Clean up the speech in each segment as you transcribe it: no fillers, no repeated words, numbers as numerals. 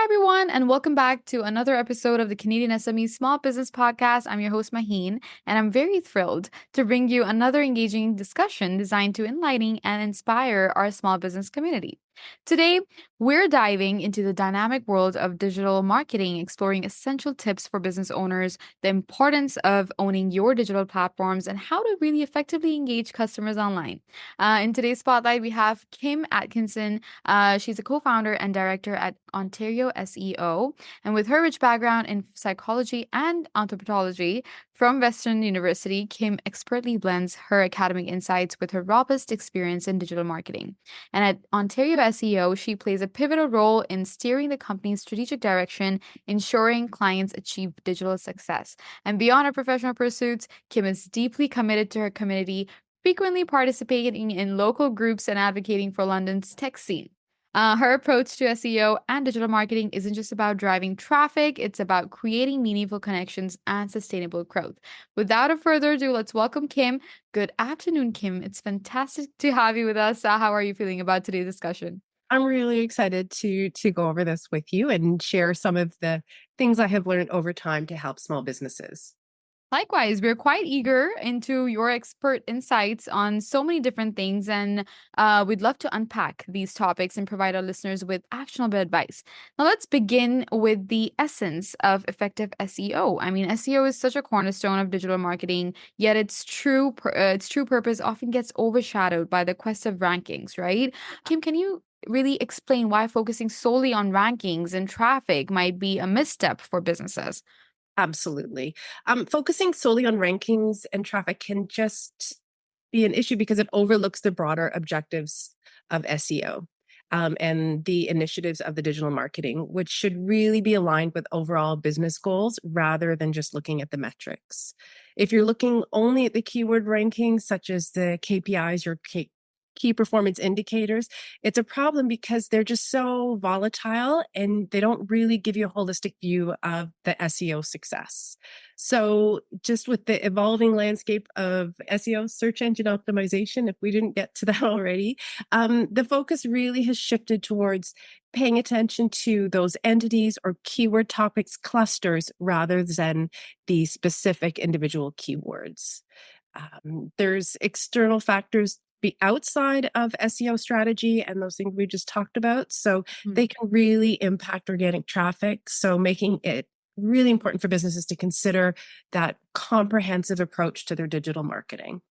Hi, everyone, and welcome back to another episode of the Canadian SME Small Business Podcast. I'm your host, Maheen, and I'm very thrilled to bring you another engaging discussion designed to enlighten and inspire our small business community. Today, we're diving into the dynamic world of digital marketing, exploring essential tips for business owners, the importance of owning your digital platforms, and how to really effectively engage customers online. In today's spotlight, we have Kim Atkinson. She's a co founder and director at Ontario SEO. And with her rich background in psychology and anthropology from Western University, Kim expertly blends her academic insights with her robust experience in digital marketing. And at Ontario SEO, she plays a pivotal role in steering the company's strategic direction, ensuring clients achieve digital success. And beyond her professional pursuits, Kim is deeply committed to her community, frequently participating in local groups and advocating for London's tech scene. Her approach to SEO and digital marketing isn't just about driving traffic, it's about creating meaningful connections and sustainable growth. Without a further ado, let's welcome Kim. Good afternoon, Kim. It's fantastic to have you with us. How are you feeling about today's discussion? I'm really excited to go over this with you and share some of the things I have learned over time to help small businesses. Likewise, we're quite eager into your expert insights on so many different things, and we'd love to unpack these topics and provide our listeners with actionable advice. Now, let's begin with the essence of effective SEO. I mean, SEO is such a cornerstone of digital marketing, yet its true purpose often gets overshadowed by the quest of rankings, right? Kim, can you really explain why focusing solely on rankings and traffic might be a misstep for businesses? Absolutely. Focusing solely on rankings and traffic can just be an issue because it overlooks the broader objectives of SEO. And the initiatives of the digital marketing, which should really be aligned with overall business goals rather than just looking at the metrics. If you're looking only at the keyword rankings, such as the KPIs or key performance indicators, it's a problem because they're just so volatile and they don't really give you a holistic view of the SEO success. So, just with the evolving landscape of SEO, search engine optimization, if we didn't get to that already, the focus really has shifted towards paying attention to those entities or keyword topics clusters rather than the specific individual keywords. There's external factors be outside of SEO strategy and those things we just talked about. So they can really impact organic traffic. So making it really important for businesses to consider that comprehensive approach to their digital marketing.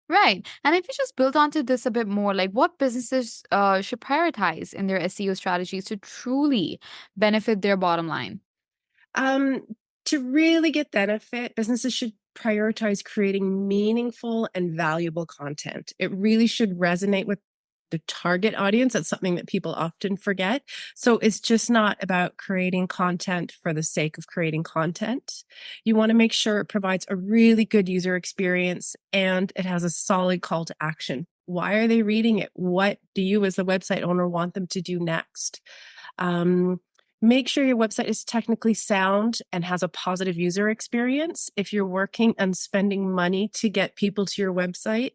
Right. And if you just build onto this a bit more, like what businesses should prioritize in their SEO strategies to truly benefit their bottom line? Um, to really get benefit, businesses should prioritize creating meaningful and valuable content. It really should resonate with the target audience. That's something that people often forget. So it's just not about creating content for the sake of creating content. You want to make sure it provides a really good user experience and it has a solid call to action. Why are they reading it? What do you, as a website owner, want them to do next? Um, Make sure your website is technically sound and has a positive user experience. If you're working and spending money to get people to your website,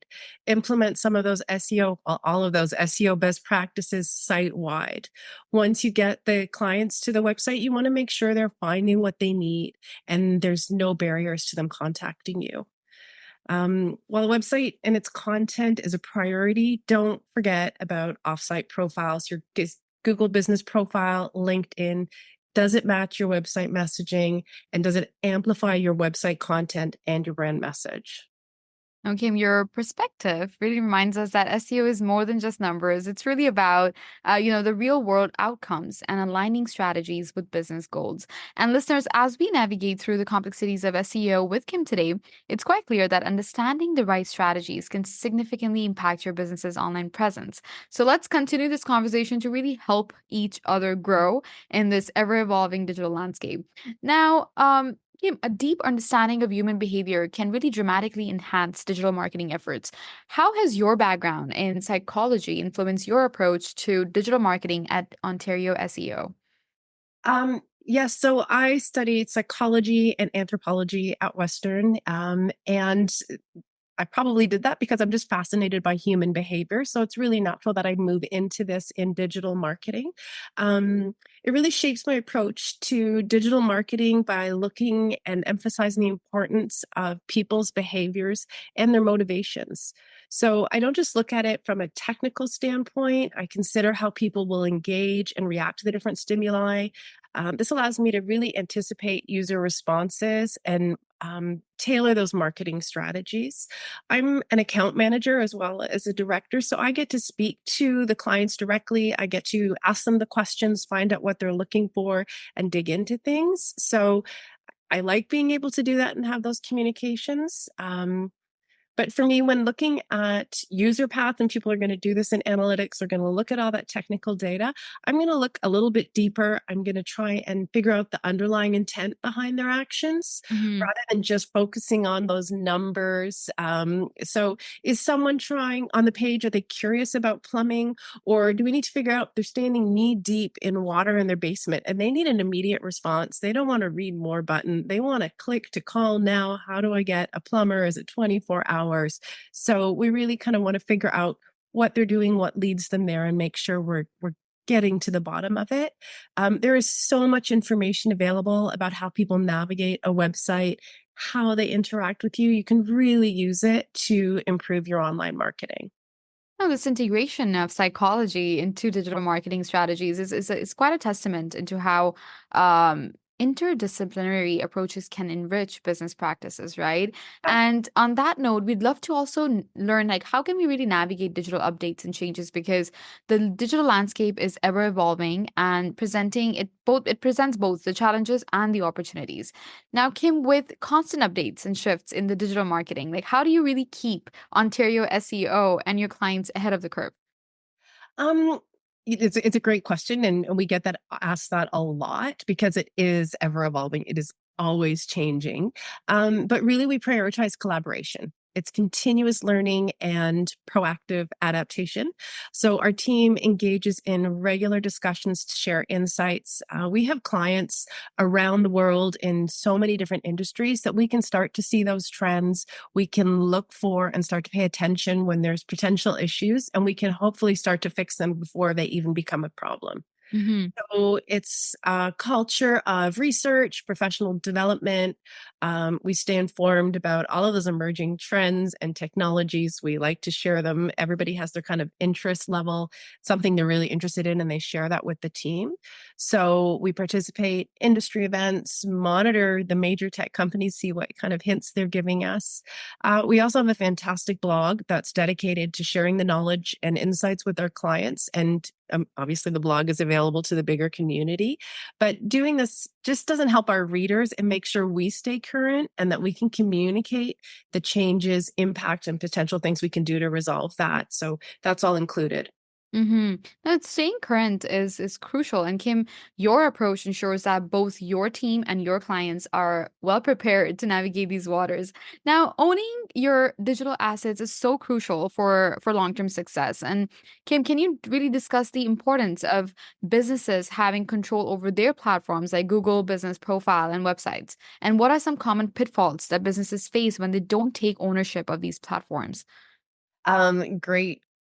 implement some of those SEO, all of those SEO best practices site wide. Once you get the clients to the website, you want to make sure they're finding what they need and there's no barriers to them contacting you. While the website and its content is a priority, don't forget about offsite profiles, your Google business profile, LinkedIn. Does it match your website messaging? And does it amplify your website content and your brand message? Okay, your perspective really reminds us that SEO is more than just numbers. It's really about, the real world outcomes and aligning strategies with business goals. And listeners, as we navigate through the complexities of SEO with Kim today, it's quite clear that understanding the right strategies can significantly impact your business's online presence. So let's continue this conversation to really help each other grow in this ever evolving digital landscape. Now, Kim, a deep understanding of human behavior can really dramatically enhance digital marketing efforts. How has your background in psychology influenced your approach to digital marketing at Ontario SEO? Yes, so I studied psychology and anthropology at Western, and I probably did that because I'm just fascinated by human behavior. So it's really natural that I move into this in digital marketing. It really shapes my approach to digital marketing by looking and emphasizing the importance of people's behaviors and their motivations. So I don't just look at it from a technical standpoint. I consider how people will engage and react to the different stimuli. This allows me to really anticipate user responses and tailor those marketing strategies. I'm an account manager as well as a director, so I get to speak to the clients directly. I get to ask them the questions, find out what they're looking for, and dig into things. So I like being able to do that and have those communications. But for me, when looking at user path, and people are going to do this in analytics, they're going to look at all that technical data. I'm going to look a little bit deeper. I'm going to try and figure out the underlying intent behind their actions Mm-hmm. rather than just focusing on those numbers. So is someone trying on the page, are they curious about plumbing? Or do we need to figure out they're standing knee deep in water in their basement and they need an immediate response? They don't want to read more button. They want to click to call now. How do I get a plumber? Is it 24 hours? So we really kind of want to figure out what they're doing, what leads them there, and make sure we're getting to the bottom of it. There is so much information available about how people navigate a website, how they interact with you. You can really use it to improve your online marketing. No, this integration of psychology into digital marketing strategies is quite a testament into how interdisciplinary approaches can enrich business practices, right? And on that note, we'd love to also learn like how can we really navigate digital updates and changes because the digital landscape is ever evolving and it presents both the challenges and the opportunities. Now, Kim, with constant updates and shifts in the digital marketing, like how do you really keep Ontario SEO and your clients ahead of the curve? Um, it's a great question, and we get that asked that a lot because it is ever evolving. It is always changing. But really, we prioritize collaboration. It's continuous learning and proactive adaptation. So our team engages in regular discussions to share insights. We have clients around the world in so many different industries that we can start to see those trends. We can look for and start to pay attention when there's potential issues, and we can hopefully start to fix them before they even become a problem. Mm-hmm. So it's a culture of research, professional development. We stay informed about all of those emerging trends and technologies. We like to share them. Everybody has their kind of interest level, something they're really interested in, and they share that with the team. So we participate industry events, monitor the major tech companies, see what kind of hints they're giving us. We also have a fantastic blog that's dedicated to sharing the knowledge and insights with our clients. And obviously, the blog is available to the bigger community. But doing this just doesn't help our readers and make sure we stay current and that we can communicate the changes, impact, and potential things we can do to resolve that. So that's all included. Mm-hmm. No, staying current is crucial. And Kim, your approach ensures that both your team and your clients are well prepared to navigate these waters. Now, owning your digital assets is so crucial for long-term success. And Kim, can you really discuss the importance of businesses having control over their platforms like Google Business Profile and websites? And what are some common pitfalls that businesses face when they don't take ownership of these platforms?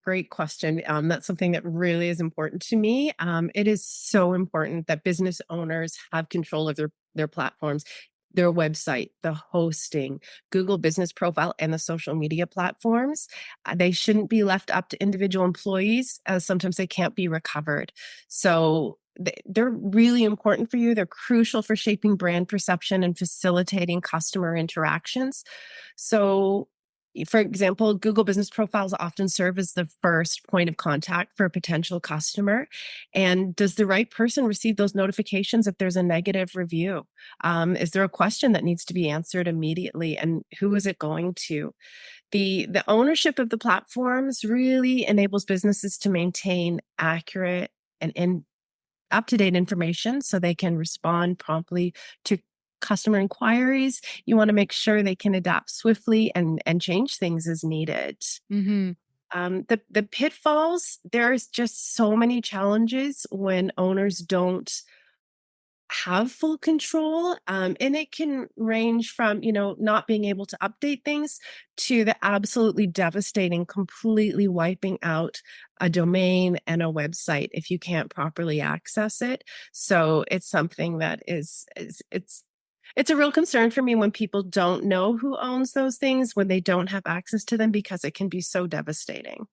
Great question. That's something that really is important to me. It is so important that business owners have control of their platforms, their website, the hosting, Google Business Profile, and the social media platforms. They shouldn't be left up to individual employees, as sometimes they can't be recovered. So they're really important for you. They're crucial for shaping brand perception and facilitating customer interactions. So for example, Google Business Profiles often serve as the first point of contact for a potential customer. And does the right person receive those notifications if there's a negative review? Is there a question that needs to be answered immediately? And who is it going to? The ownership of the platforms really enables businesses to maintain accurate and up-to-date information so they can respond promptly to customer inquiries. You want to make sure they can adapt swiftly and change things as needed. Mm-hmm. The pitfalls, there's just so many challenges when owners don't have full control. And it can range from, not being able to update things to the absolutely devastating, completely wiping out a domain and a website if you can't properly access it. So it's something that it's a real concern for me when people don't know who owns those things, when they don't have access to them, because it can be so devastating.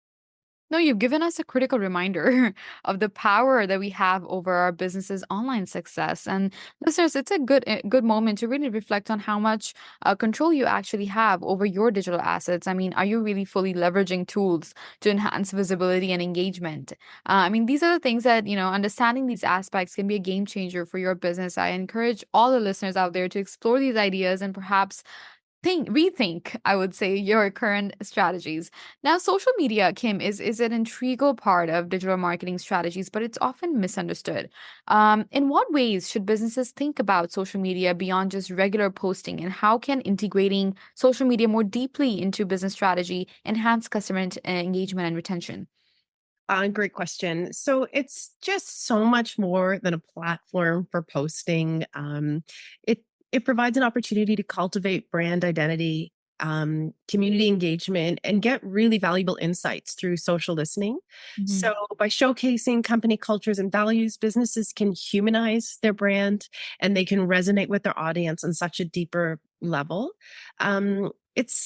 No, you've given us a critical reminder of the power that we have over our business's online success. And listeners, it's a good moment to really reflect on how much control you actually have over your digital assets. I mean, are you really fully leveraging tools to enhance visibility and engagement? I mean, these are the things that, understanding these aspects can be a game changer for your business. I encourage all the listeners out there to explore these ideas and perhaps rethink, I would say, your current strategies. Now, social media, Kim, is an integral part of digital marketing strategies, but it's often misunderstood. In what ways should businesses think about social media beyond just regular posting, and how can integrating social media more deeply into business strategy enhance customer engagement and retention? Great question. So it's just so much more than a platform for posting. It it provides an opportunity to cultivate brand identity, community engagement, and get really valuable insights through social listening. Mhm. So by showcasing company cultures and values, businesses can humanize their brand and they can resonate with their audience on such a deeper level.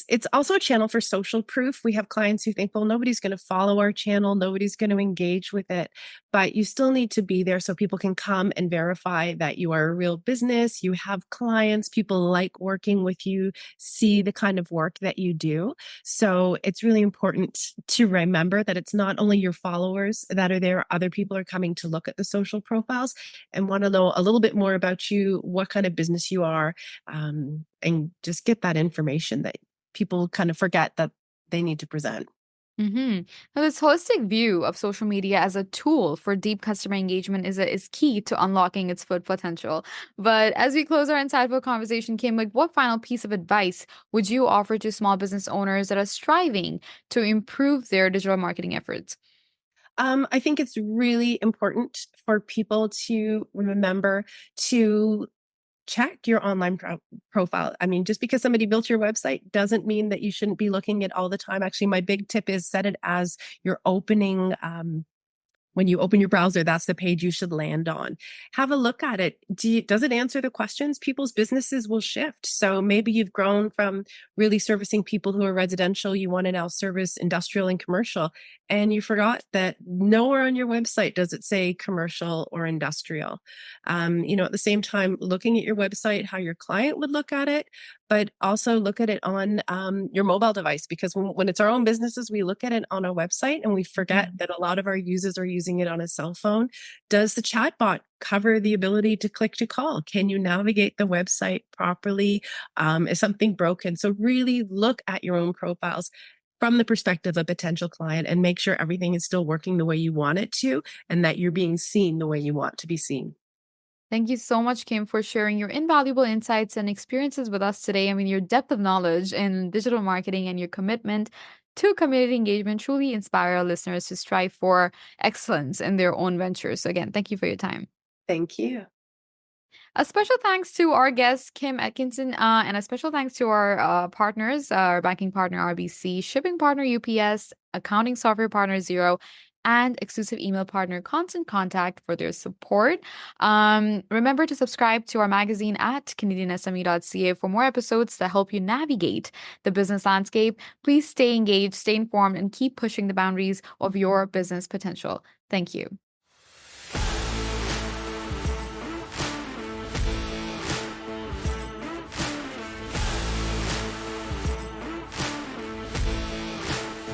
It's also a channel for social proof. We have clients who think, well, nobody's going to follow our channel, nobody's going to engage with it, but you still need to be there so people can come and verify that you are a real business, you have clients, people like working with you, see the kind of work that you do. So it's really important to remember that it's not only your followers that are there, other people are coming to look at the social profiles and want to know a little bit more about you, what kind of business you are, and just get that information that people kind of forget that they need to present. Now, this holistic view of social media as a tool for deep customer engagement is key to unlocking its full potential. But as we close our insightful conversation, Kim, like what final piece of advice would you offer to small business owners that are striving to improve their digital marketing efforts? I think it's really important for people to remember to check your online profile. I mean, just because somebody built your website doesn't mean that you shouldn't be looking at all the time. Actually, my big tip is set it as your opening when you open your browser, that's the page you should land on. Have a look at it. Does it answer the questions? People's businesses will shift. So maybe you've grown from really servicing people who are residential. You want to now service industrial and commercial. And you forgot that nowhere on your website does it say commercial or industrial. At the same time, looking at your website, how your client would look at it, but also look at it on your mobile device, because when it's our own businesses, we look at it on a website and we forget that a lot of our users are using it on a cell phone. Does the chatbot cover the ability to click to call? Can you navigate the website properly? Is something broken? So really look at your own profiles from the perspective of a potential client and make sure everything is still working the way you want it to, and that you're being seen the way you want to be seen. Thank you so much, Kim, for sharing your invaluable insights and experiences with us today. I mean, your depth of knowledge in digital marketing and your commitment to community engagement truly inspire our listeners to strive for excellence in their own ventures. So, again, thank you for your time. Thank you. A special thanks to our guest, Kim Atkinson, and a special thanks to our partners, our banking partner, RBC, shipping partner, UPS, accounting software partner, Zero, and exclusive email partner, Constant Contact, for their support. Remember to subscribe to our magazine at CanadianSME.ca for more episodes that help you navigate the business landscape. Please stay engaged, stay informed, and keep pushing the boundaries of your business potential. Thank you.